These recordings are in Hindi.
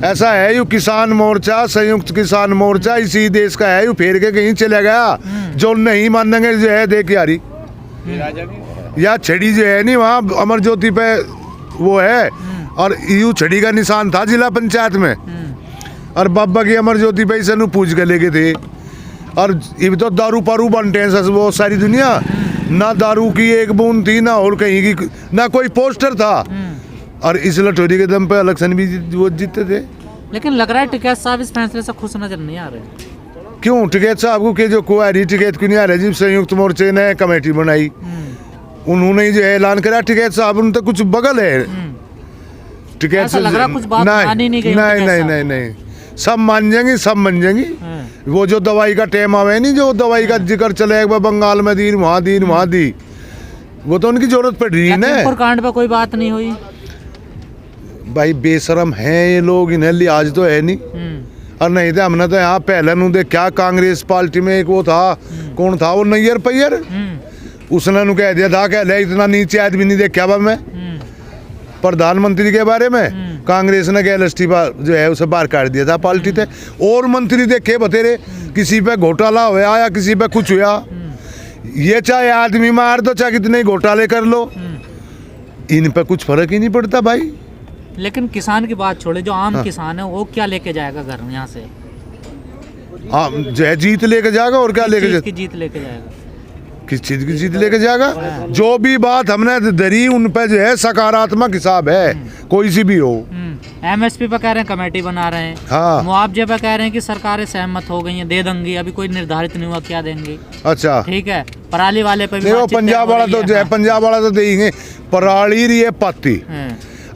ऐसा है यू किसान मोर्चा, संयुक्त किसान मोर्चा इसी देश का है, यू फेर के कहीं चले गया। जो नहीं मानेंगे जो है देख यारी या छड़ी जो है नहीं वहाँ अमर ज्योति पे वो है, और यू छड़ी का निशान था जिला पंचायत में, और बाबा की अमर ज्योति पे इसे पूछ के लेके थे। और ये तो दारू पारू बनते हैं वो सारी दुनिया, ना दारू की एक बूंद थी, ना और कहीं की, ना कोई पोस्टर था, और इस लठोरी के दम पे इलेक्शन भी वो जीतते थे। लेकिन लग रहा है टिकैत साहब इस फैसले से खुश नजर नहीं आ रहे। क्यों टिकैत साहब को के जो कुआरी टिकैत क्यों नहीं आ रहे? जब संयुक्त मोर्चे ने कमेटी बनाई उन्होंने जो ऐलान करा टिकैत साहब उन तो कुछ बगल है टिकैत ऐसा लग रहा कुछ बात मानी नहीं गई। नहीं सब मान जाएंगी, सब मान जाएंगी। वो जो दवाई का टाइम आवे नहीं, जो दवाई का जिक्र चले बंगाल में दी वहाँ दी, वो तो उनकी जरूरत पड़ रही है ना। कांड पे कोई बात नहीं हुई। भाई बेशरम हैं ये लोग, इन्हें लिहाज तो है नहीं। और नहीं तो हमने तो यहाँ पहले नु देखा कांग्रेस पार्टी में एक वो था, कौन था वो नैयर पैयर, उसने नु कह दिया था कह इतना नीचे आदमी नहीं देखा बा मैं प्रधानमंत्री के बारे में। कांग्रेस ने गैल इस्तीफा जो है उसे बाहर काट दिया था पार्टी थे। और मंत्री देखे बतेरे, किसी पे घोटाला हुआ या किसी पे कुछ हुआ, ये चाहे आदमी मार दो चाहे कितने घोटाले कर लो, इन पे कुछ फर्क ही नहीं पड़ता भाई। लेकिन किसान की बात छोड़े, जो आम किसान है वो क्या लेके जाएगा घर में यहाँ से? हाँ जो है जीत लेके जाएगा, और क्या लेके जीत लेके जाएगा? किस चीज की जीत लेके जाएगा? जो भी बात हमने धरी उन पे जो है सकारात्मक हिसाब है, कोई सी भी हो। एमएसपी पे कह रहे हैं कमेटी बना रहे हैं, हाँ। मुआवजे पे कह रहे हैं कि सरकारें सहमत हो गई हैं, दे देंगी, अभी कोई निर्धारित नहीं हुआ क्या देंगे। अच्छा ठीक है, पराली वाले पे भी पंजाब वाला तो जो है पंजाब वाला तो देंगे, पराली रही है पत्ती।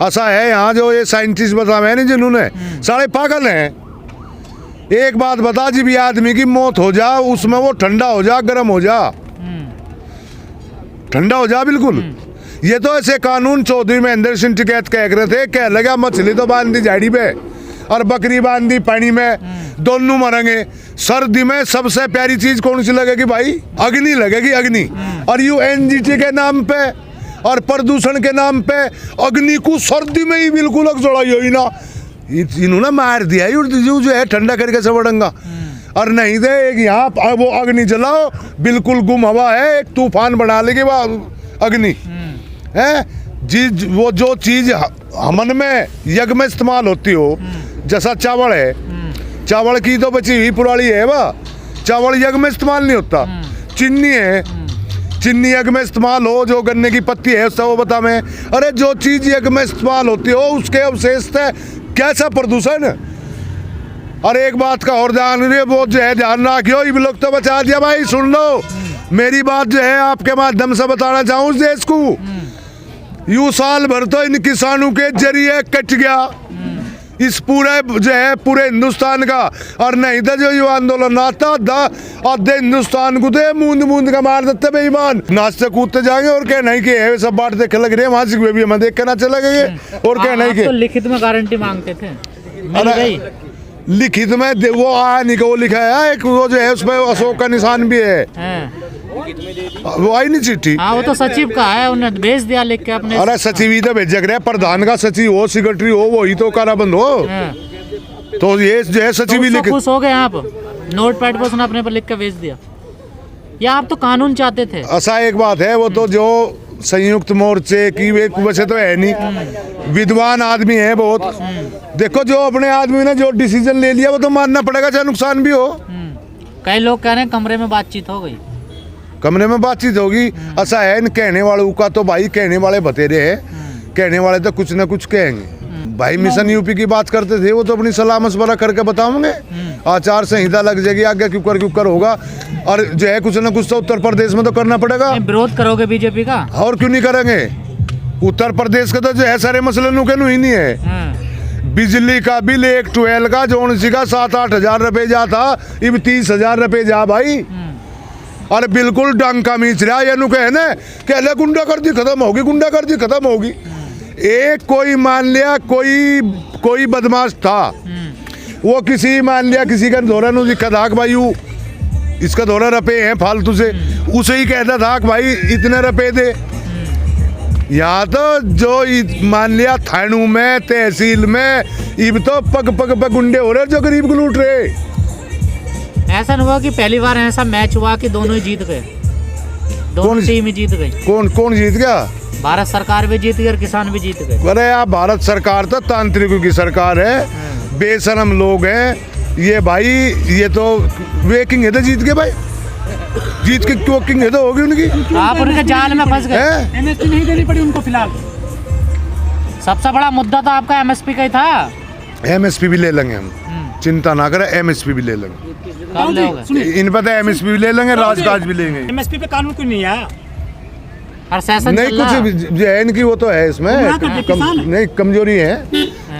ऐसा है यहाँ जो ये साइंटिस्ट बताए नहीं जिन्होंने, सारे पागल हैं। एक बात बता, जी भी आदमी की मौत हो जा उसमें वो ठंडा हो जा, गर्म हो जा, ठंडा हो जा बिल्कुल। ये तो ऐसे कानून चौधरी महेंद्र सिंह टिकैत कह रहे थे, कह लगा मछली तो बांध दी झाड़ी पे और बकरी बांध दी पानी में, दोनों मरेंगे। सर्दी में सबसे प्यारी चीज कौन सी लगेगी भाई? अग्नि लगेगी, अग्नि। और यूएनजीटी के नाम पे और प्रदूषण के नाम पे अग्नि को सर्दी में ही बिल्कुल अगजड़ाई हुई ना, इन्होंने मार दिया जो है ठंडा करके सवड़ंगा। और नहीं दे एक यहाँ वो अग्नि जलाओ, बिल्कुल गुम हवा है, एक तूफान बना लेगी वो अग्नि है जी। वो जो चीज हमन में यज्ञ में इस्तेमाल होती हो, जैसा चावल है, चावल की तो बची हुई पुरानी है वह, चावल यज्ञ में इस्तेमाल नहीं होता। चीनी है, चीनी यज्ञ में इस्तेमाल हो, जो गन्ने की पत्ती है उसका वो बता मैं। अरे जो चीज यज्ञ में इस्तेमाल होती हो उसके अवशेष से कैसा प्रदूषण। और एक बात का और ध्यान रखिए, वो जो है ध्यान रखियो, ये लोग तो बचा दिया भाई। सुन लो मेरी बात जो है आपके माध्यम से बताना चाहूँ इस देश को, यू साल भर तो इन किसानों के जरिए कट गया इस पूरे जो है पूरे हिंदुस्तान का। और नहीं तो जो युवा आंदोलन आता आधे हिंदुस्तान को दे मूंद मूंद का मार देते बेईमान, नाचते कूदते जाएंगे। और क्या नहीं के सब बात देखे लग रहे हैं वहां से भी हमें देख के ना चले गए। और क्या नहीं के लिखित में गारंटी मांगते थे, मिल गई। लिखित में वो आया नहीं, वो लिखा है एक वो जो है उसमें अशोक का निशान भी है, वो आई नहीं चिट्ठी। हाँ वो तो सचिव का है, उन्हें भेज दिया लिख के अपने। अरे सचिव ही तो भेज रहे, प्रधान का सचिव हो, सेक्रेटरी हो, वही तो काराबंद हो। तो ये जो है सचिव ही लिख खुश हो गए आप, नोट पैड पर उसने अपने पर लिख के भेज दिया। या आप तो कानून चाहते थे? ऐसा एक बात है, वो तो जो संयुक्त मोर्चे की एक वैसे तो है नहीं, विद्वान आदमी है बहुत। देखो जो अपने आदमी ने जो डिसीजन ले लिया वो तो मानना पड़ेगा चाहे नुकसान भी हो। कई लोग कह रहे हैं कमरे में बातचीत हो गई। कमरे में बातचीत होगी, ऐसा है इन कहने वालों का तो भाई, कहने वाले बतेरे हैं, कहने वाले तो कुछ ना कुछ कहेंगे भाई। मिशन यूपी की बात करते थे, वो तो अपनी सलाह मशवरा करके बताओगे, आचार संहिता लग जाएगी, आगे क्यों होगा। और जो है कुछ ना कुछ तो उत्तर प्रदेश में तो करना पड़ेगा। विरोध करोगे बीजेपी का? और क्यों नहीं करेंगे? उत्तर प्रदेश के तो जो है सारे मसले नुके ही नहीं है। बिजली का बिल एक 12 का जो का 7-8 हजार रुपए जा था, अब 30,000 रुपए जा भाई। अरे बिल्कुल डंका मीच रहा ये नुके है ना, कहले गुंडागर्दी खत्म होगी, गुंडागर्दी खत्म होगी। एक कोई मान लिया कोई बदमाश था, वो किसी मान लिया किसी का दौरा नु दिखा था कि भाई इसका दौरा रुपए हैं फालतू से, उसे ही कहता था कि भाई इतने रुपए दे। यहाँ तो जो मान लिया थानों में, तहसील में इब तो पग पग पे गुंडे हो रहे जो गरीब को लूट रहे। ऐसा नहीं हुआ कि पहली बार ऐसा मैच हुआ कि दोनों ही जीत गए, दोनों कौन- टीम ही जीत गई। कौन कौन जीत गया? भारत सरकार भी जीत गई और किसान भी जीत गए। अरे यार भारत सरकार तो तांत्रिकों की सरकार है, बेशरम लोग हैं ये भाई। ये तो वे किंग है तो जीत गए भाई, जीत के क्यों किंग है तो होगी उनकी। आप उनके जाल में फंस गए। हैं? एमएसपी नहीं देनी पड़ी उनको फिलहाल। सबसे बड़ा मुद्दा तो आपका एमएसपी का ही था। एमएसपी भी ले लेंगे हम, चिंता ना करें, एमएसपी भी ले लेंगे। कब लोगे? इन पता है एमएसपी भी ले लेंगे, राजकाज भी लेंगे। एमएसपी पे कानून क्यों नहीं आया? और सेशन नहीं चल रहा। कुछ जो है इनकी वो तो है इसमें गुमराह कर दिया किसान। नहीं कमजोरी है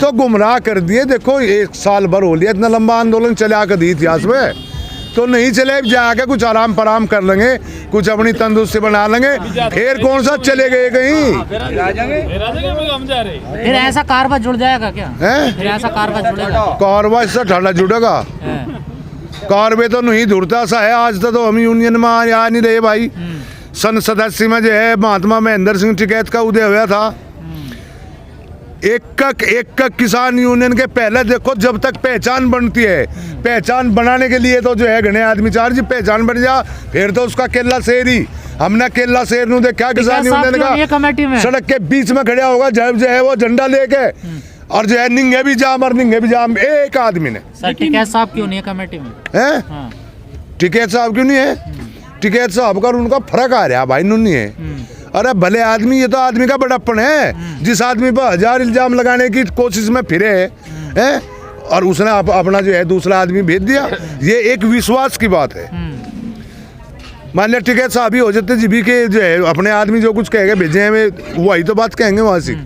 तो गुमराह कर दिए। देखो 1 साल भर हो लिया, इतना लंबा आंदोलन चला कर दी इतिहास में, तो नहीं चले जाके कुछ आराम पराम कर लेंगे, कुछ अपनी तंदुरुस्ती बना लेंगे, फिर कौन सा चले गए कहीं फिर ऐसा कारवा जुड़ जाएगा क्या? हैं? फिर ऐसा कारवा जुड़ेगा? कारवा से ठाड़ा जुड़ेगा, हैं। कारवे तो नहीं धुरता सा है। आज तक तो हम यूनियन में आ नहीं रहे भाई। सन 87 में जो है महात्मा महेंद्र सिंह टिकैत का उदय हुआ था। एक किसान यूनियन के पहले देखो, जब तक पहचान बनती है, पहचान बनाने के लिए तो जो है घने आदमी चार जी पहचान बन जा, फिर तो उसका केला शेर ही। हमने केला शेर नु देखा किसान यूनियन ये कमेटी में का सड़क के बीच में खड़ा होगा जब जो है वो झंडा लेके, और जो है निंगे भी जाम और निंगे भी जाम एक आदमी ने। सर टिकैत साहब क्यों नहीं है कमेटी में? हैं? हाँ। टिकैत साहब क्यों नहीं है? टिकैत साहब का और उनका फर्क आ रहा भाई, नहीं है। अरे भले आदमी, ये तो आदमी का बड़प्पन है। जिस आदमी पर 1000 इल्जाम लगाने की कोशिश में फिरे हैं और उसने अपना जो है दूसरा आदमी भेज दिया, ये एक विश्वास की बात है। मान लिया टिकैत साहब ही हो जाते जी भी के जो है अपने आदमी जो कुछ कहेंगे भेजे हैं वही तो बात कहेंगे वहां से।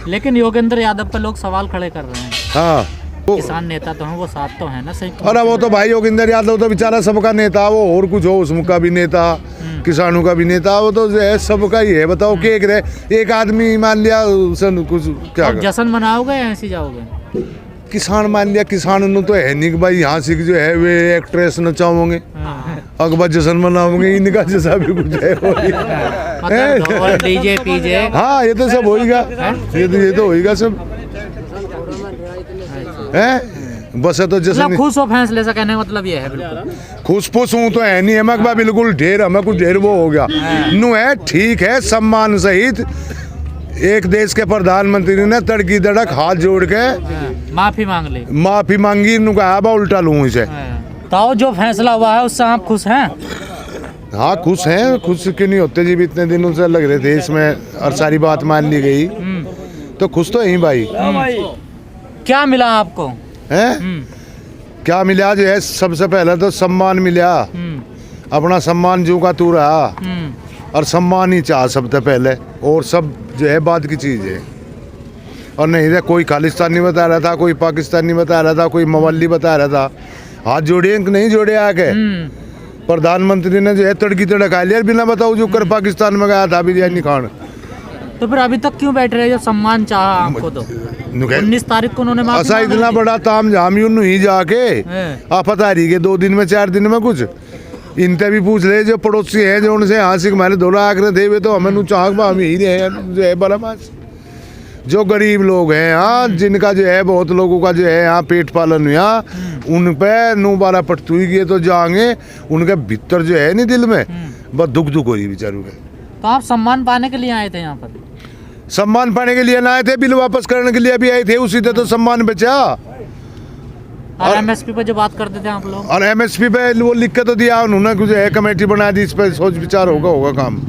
लेकिन योगेंद्र यादव पर लोग सवाल खड़े कर रहे हैं। हाँ किसान नेता तो हैं, वो साथ तो है ना सही? अरे वो तो भाई योगेंद्र यादव तो बेचारा सबका नेता, वो और कुछ हो उसका भी नेता, किसानों का भी नेता, वो तो जो है सबका ही है। बताओ कि एक आदमी मान लिया कुछ क्या अब जश्न मनाओगे या ऐसे जाओगे? किसान मान लिया, किसान नु तो है नहीं कि भाई यहाँ से जो है वे एक्ट्रेस नचाओगे, अकबर जश्न मनाओगे, इनका जैसा भी कुछ है मतलब डीजे पीजे। हाँ ये तो सब होएगा, ये तो होएगा सब है। बस है तो जैसे मतलब खुश हो फैसले से, कहने का मतलब ये है। बिल्कुल खुश फुस हूँ तो है नहीं, हमें बिल्कुल ढेर, हमें कुछ ढेर वो हो गया नु है। ठीक है, सम्मान सहित एक देश के प्रधानमंत्री ने तड़की तड़क हाथ जोड़ के माफी मांग ली, माफी मांगी, नु कहा बा उल्टा लूँ इसे। तो जो फैसला हुआ है उससे आप खुश हैं? हाँ खुश हैं, खुश क्यों नहीं होते जी, भी इतने दिनों से लग रहे थे इसमें और सारी बात मान ली गई, तो खुश तो यही भाई। क्या मिला आपको? है क्या मिला? जो है सबसे पहले तो सम्मान मिला, अपना सम्मान जो का तू रहा, और सम्मान ही चाह सबसे पहले, और सब जो है बात की चीज़ है। और नहीं तो कोई खालिस्तानी बता रहा था, कोई पाकिस्तानी बता रहा था, कोई मवाली बता रहा था, हाथ जोड़े नहीं जोड़े आके प्रधानमंत्री ने जो है तड़की तड़का लिया बिना बताओ, जो कर पाकिस्तान में गया था बिरयानी खान। तो फिर अभी तक क्यों बैठ रहे हो? सम्मान चाहा आपको तो 19 तारीख को उन्होंने माफी ऐसा मांग इतना ली। बड़ा ताम झाम यूं ही जाके आप पता रही के 2 दिन में 4 दिन में कुछ इनते भी पूछ ले, जो पड़ोसी हैं जो उनसे हाँसी हमारे दौरा आकर थे वे तो हमें नु चाक हम ही रहे जो है बरामास। जो गरीब लोग हैं हाँ, जिनका जो है बहुत लोगों का जो है यहाँ पेट पालन हुआ, उन पे नू बारा पटतुई किए तो जाएंगे, उनके भीतर जो है नहीं दिल में बस दुख हो रही बेचारों के। तो आप सम्मान पाने के लिए आए थे यहाँ पर? सम्मान पाने के लिए ना आए थे, बिल वापस करने के लिए भी आए थे, उसी से तो सम्मान बचा। और एमएसपी पे जो बात करते थे आप लोग, और एमएसपी पे वो लिख के तो दिया उन्होंने, कुछ है कमेटी बना दी, इस पर सोच विचार होगा काम।